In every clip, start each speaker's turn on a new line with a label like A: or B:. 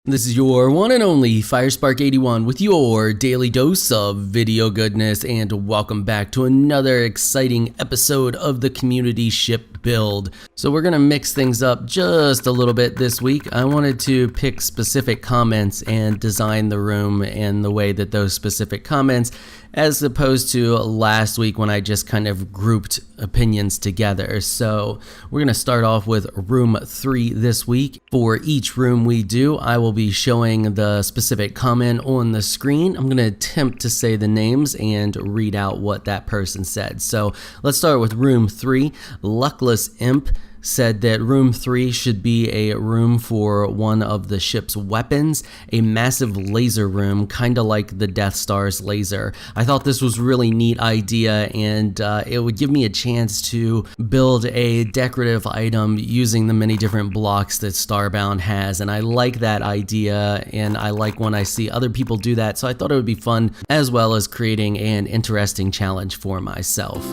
A: This is your one and only Firespark81 with your daily dose of video goodness, and welcome back to another exciting episode of the community ship build. So we're gonna mix things up just a little bit this week. I wanted to pick specific comments and design the room in the way that those specific comments, as opposed to last week when I just kind of grouped opinions together. So we're gonna start off with room 3 this week. For each room we do, I will be showing the specific comment on the screen. I'm gonna attempt to say the names and read out what that person said. So let's start with room 3. Luckless Imp said that room 3 should be a room for one of the ship's weapons, a massive laser room, kind of like the Death Star's laser. I thought this was a really neat idea, and it would give me a chance to build a decorative item using the many different blocks that Starbound has, and I like that idea, and I like when I see other people do that, so I thought it would be fun, as well as creating an interesting challenge for myself.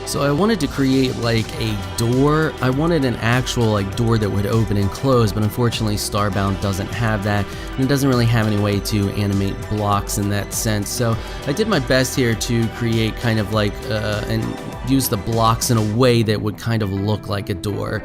A: So I wanted to create like a door. I wanted an actual like door that would open and close, but unfortunately Starbound doesn't have that, and it doesn't really have any way to animate blocks in that sense. So I did my best here to create kind of like and use the blocks in a way that would kind of look like a door.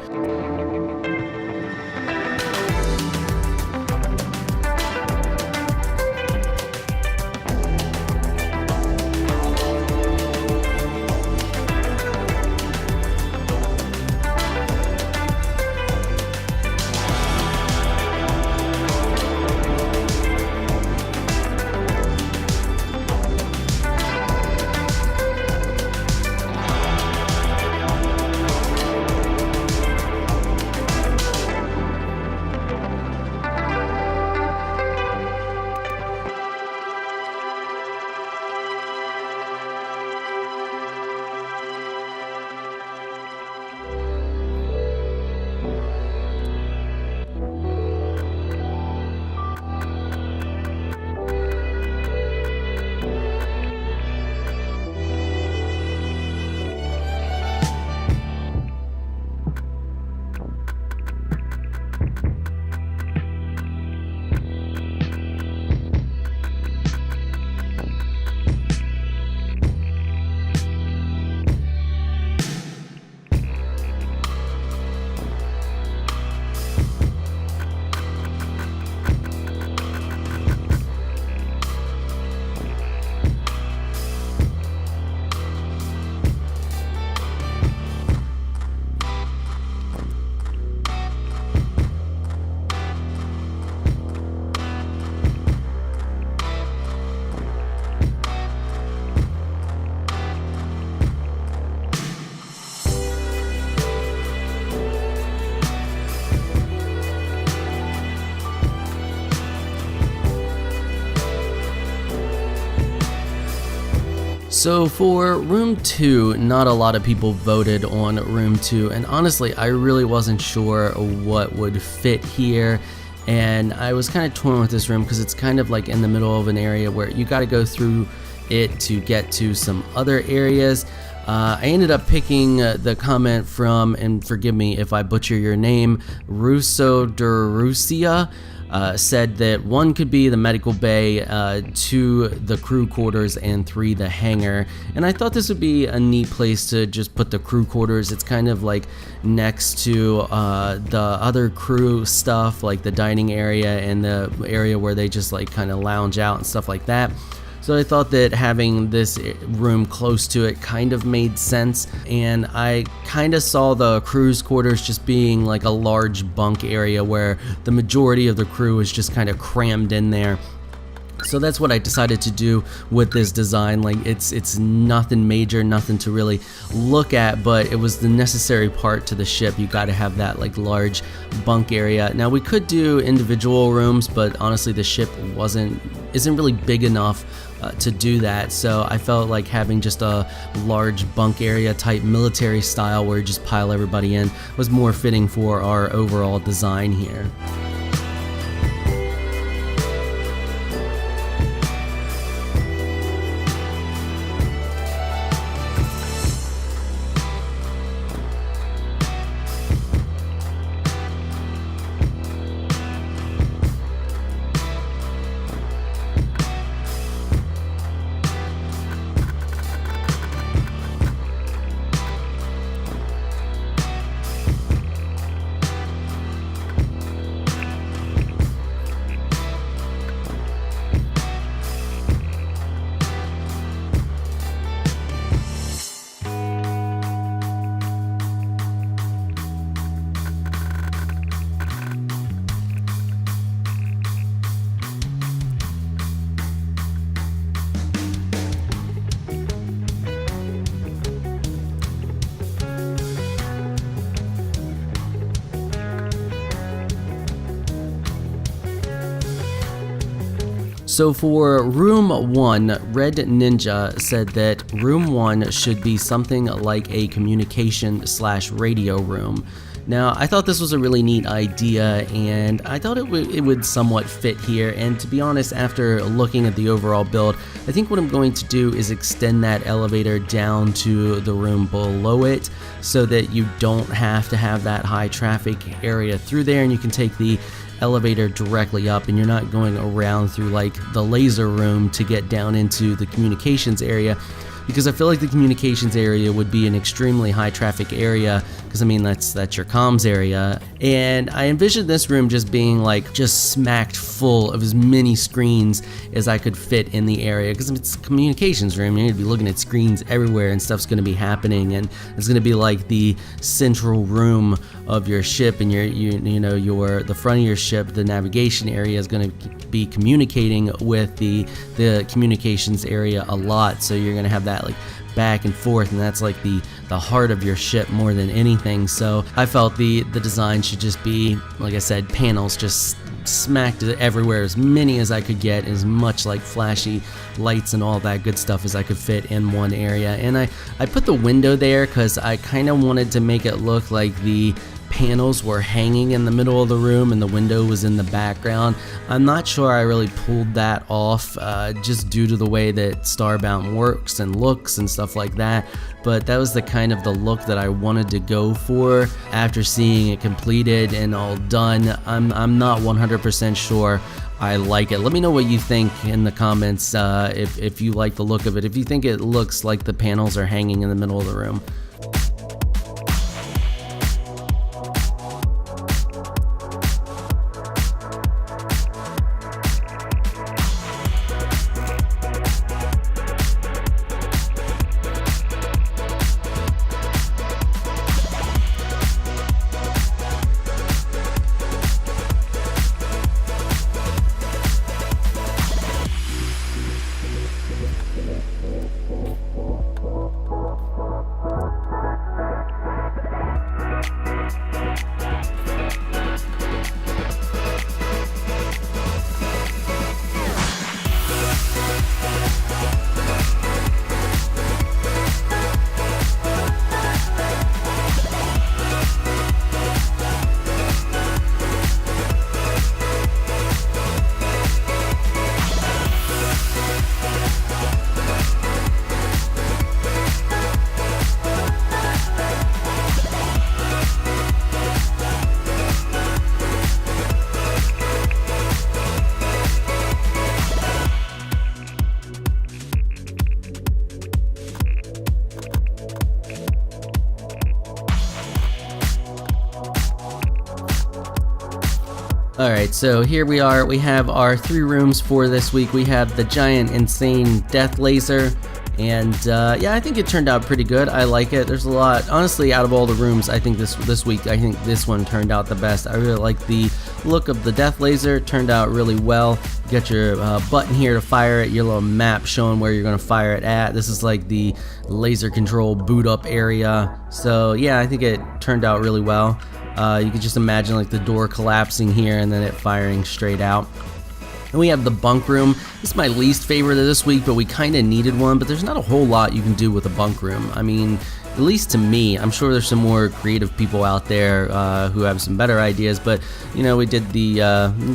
A: So for room 2, not a lot of people voted on room 2, and honestly I really wasn't sure what would fit here, and I was kind of torn with this room because it's kind of like in the middle of an area where you got to go through it to get to some other areas. I ended up picking the comment from, and forgive me if I butcher your name, Russo Derusia. Said that 1 could be the medical bay, 2 the crew quarters, and 3 the hangar. And I thought this would be a neat place to just put the crew quarters. It's kind of like next to the other crew stuff, like the dining area and the area where they just like kind of lounge out and stuff like that. So I thought that having this room close to it kind of made sense, and I kind of saw the crew's quarters just being like a large bunk area where the majority of the crew is just kind of crammed in there. So that's what I decided to do with this design. Like it's nothing major, nothing to really look at, but it was the necessary part to the ship. You got to have that like large bunk area. Now we could do individual rooms, but honestly the ship isn't really big enough to do that. So I felt like having just a large bunk area type military style where you just pile everybody in was more fitting for our overall design here. So for room 1, Red Ninja said that room 1 should be something like a communication/radio room. Now, I thought this was a really neat idea, and I thought it would somewhat fit here, and to be honest, after looking at the overall build, I think what I'm going to do is extend that elevator down to the room below it, so that you don't have to have that high traffic area through there, and you can take the elevator directly up, and you're not going around through like the laser room to get down into the communications area, because I feel like the communications area would be an extremely high traffic area, because I mean that's your comms area, and I envisioned this room just being like just smacked full of as many screens as I could fit in the area, because it's a communications room, you're gonna be looking at screens everywhere and stuff's gonna be happening, and it's gonna be like the central room of your ship, and the front of your ship, the navigation area is gonna be communicating with the communications area a lot, so you're gonna have that like back and forth, and that's like the heart of your ship more than anything. So I felt the design should just be, like I said, panels just smacked everywhere, as many as I could get, as much like flashy lights and all that good stuff as I could fit in one area. And I put the window there because I kind of wanted to make it look like the panels were hanging in the middle of the room and the window was in the background. I'm not sure I really pulled that off, just due to the way that Starbound works and looks and stuff like that, but that was the kind of the look that I wanted to go for after seeing it completed and all done. I'm not 100% sure I like it. Let me know what you think in the comments, if you like the look of it, if you think it looks like the panels are hanging in the middle of the room. Alright, so here we are. We have our 3 rooms for this week. We have the giant, insane death laser, and yeah, I think it turned out pretty good. I like it. There's a lot, honestly, out of all the rooms, I think this week, I think this one turned out the best. I really like the look of the death laser. It turned out really well. You got your button here to fire it, your little map showing where you're going to fire it at. This is like the laser control boot up area. So yeah, I think it turned out really well. You could just imagine like the door collapsing here and then it firing straight out. And we have the bunk room. This is my least favorite of this week, but we kind of needed one, but there's not a whole lot you can do with a bunk room. I mean, at least to me. I'm sure there's some more creative people out there who have some better ideas, but you know, we did the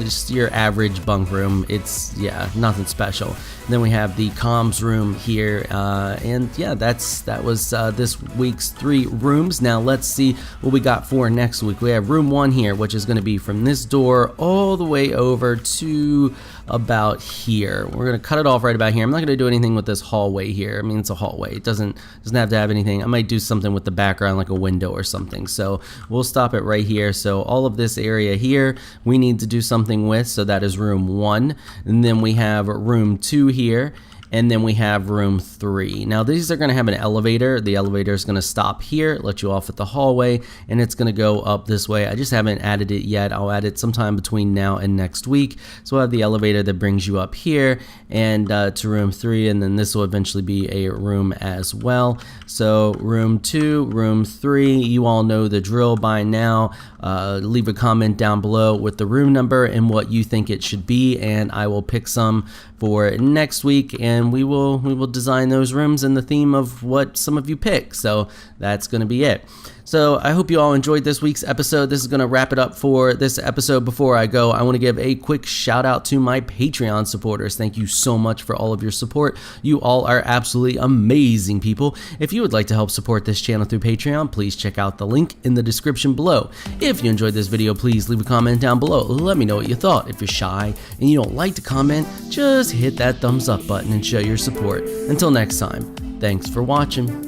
A: just your average bunk room. It's, yeah, nothing special. And then we have the comms room here, and yeah, that was this week's 3 rooms. Now let's see what we got for next week. We have room 1 here, which is going to be from this door all the way over to about here. We're going to cut it off right about here. I'm not going to do anything with this hallway here. I mean, it's a hallway. It doesn't have to have anything. I might do something with the background, like a window or something. So we'll stop it right here. So all of this area here, we need to do something with. So that is room 1. And then we have room 2 here. And then we have room 3. Now these are going to have an elevator. The elevator is going to stop here, let you off at the hallway, and it's going to go up this way. I just haven't added it yet. I'll add it sometime between now and next week. So we'll have the elevator that brings you up here and to room 3, and then this will eventually be a room as well. So room 2, room 3, you all know the drill by now. Leave a comment down below with the room number and what you think it should be, and I will pick some for next week, and we will design those rooms in the theme of what some of you pick. So that's going to be it. So I hope you all enjoyed this week's episode. This is going to wrap it up for this episode. Before I go, I want to give a quick shout out to my Patreon supporters. Thank you so much for all of your support. You all are absolutely amazing people. If you would like to help support this channel through Patreon, please check out the link in the description below. If you enjoyed this video, please leave a comment down below. Let me know what you thought. If you're shy and you don't like to comment, just hit that thumbs up button and show your support. Until next time, thanks for watching.